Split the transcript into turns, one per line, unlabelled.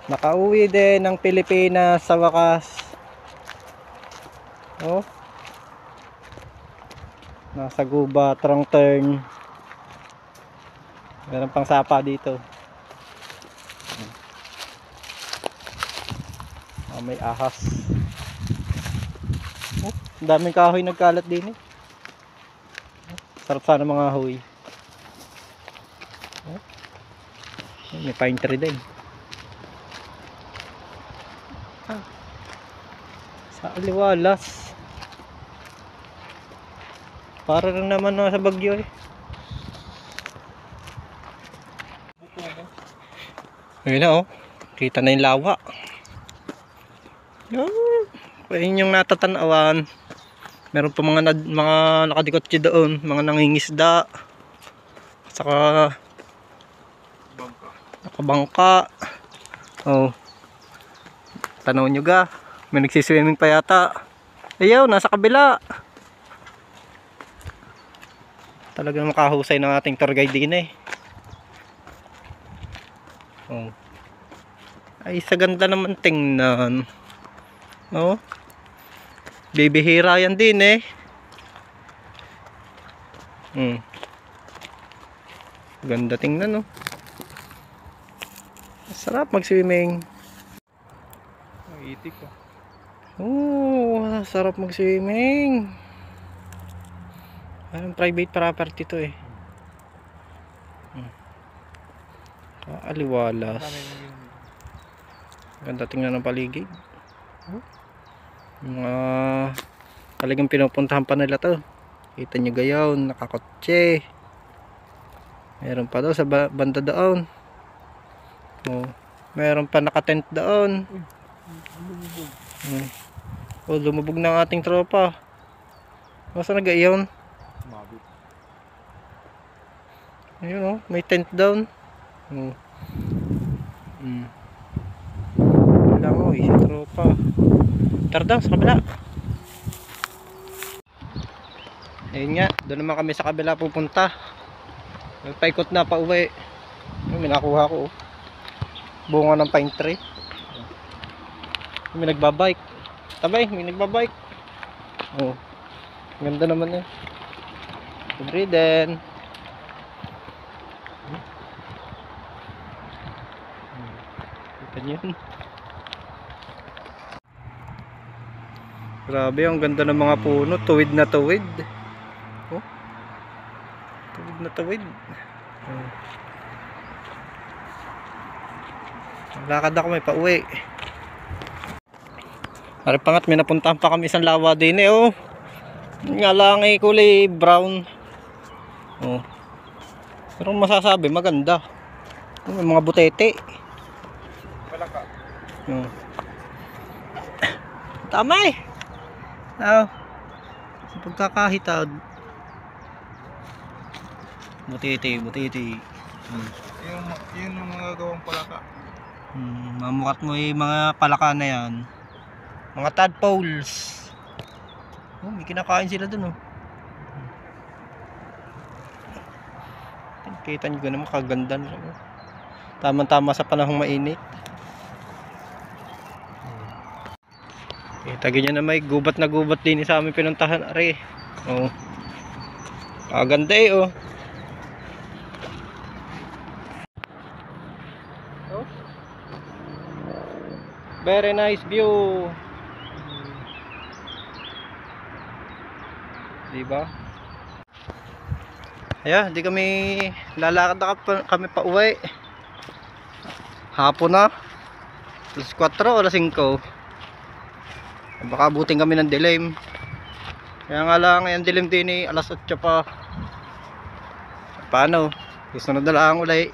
Nakauwi din ng Pilipinas sa wakas. Oh. Nasa gubat, wrong turn. Meron pang sapa dito. May ahas. Oh, ang daming kahoy nagkalat din eh. Sarap sana mga ahoy. Oh, may pine tree din. Sa aliwalas. Para rin naman sa bagyo eh. Ayun na oh. Kita na yung lawa. Ayun yung natatanawan. Meron pa mga nakadikotse doon, mga nangingisda. Saka nakabangka. Oh. Tanaw nyo ga. May nagsiswimming pa yata. Ayaw, nasa kabila. Talagang makahusay ng ating tour guide din eh. Oh. Ay, sa ganda naman tingnan. Oh. Bibihira yan din eh. Ganda tingnan oh. Sarap mag-swimming. Itik oh. Oh, sarap mag-swimming. Parang private property to eh. Aliwalas. Ganda tingnan ng paligid. Mga talagang pinupuntahan pa nila to. Kita nyo gayon, nakakotse. Meron pa daw sa banda doon. Oh, meron pa nakatent doon. Oh, lumubog na ang ating tropa. Basta nag-iyon. Ayun oh, may tent down. Oh. Wala mo, isa tropa. Tara daw sa kabila. Ayun nga, doon naman kami sa kabila pupunta. Nagpaikot na pa uwi. May nakuha ko oh. Bunga ng pine tree. May nagbabike. Tabay, may nagbabike. Oh. Ganda naman eh. Breeden. Kita niyo. Grabe, ang ganda ng mga puno. Tuwid na tuwid. Oh. Tuwid na tuwid. Oh. Lakad ako, may pauwi. Hari pangat, may napuntahan pa kami isang lawa din eh oh. Nga lang eh, kulay brown. Oh. Pero masasabi, maganda. May mga butete.
Malaka.
Oh. Tama eh. Oh. Sa pagkakahitad. Butete, butete.
Yun yung mga gawang palaka.
Mamukat mo yung mga palaka na yan. Mga tadpoles. Oh, may kinakain sila dun oh. Kita nyo naman kaganda nila oh. Tama-tama sa panahong mainit. Kita nyo na may gubat na gubat din sa aming pinuntahan are. Oh. Kaganda eh oh. Oh. Very nice view. Diba? Ayan, di kami lalakad na kami pa uwi. Hapon na. Alas 4 o alas 5. Baka abutin kami ng dilim. Kaya nga lang, ngayon dilim din eh. Alas 8 pa. Paano? Gusto na lang uli.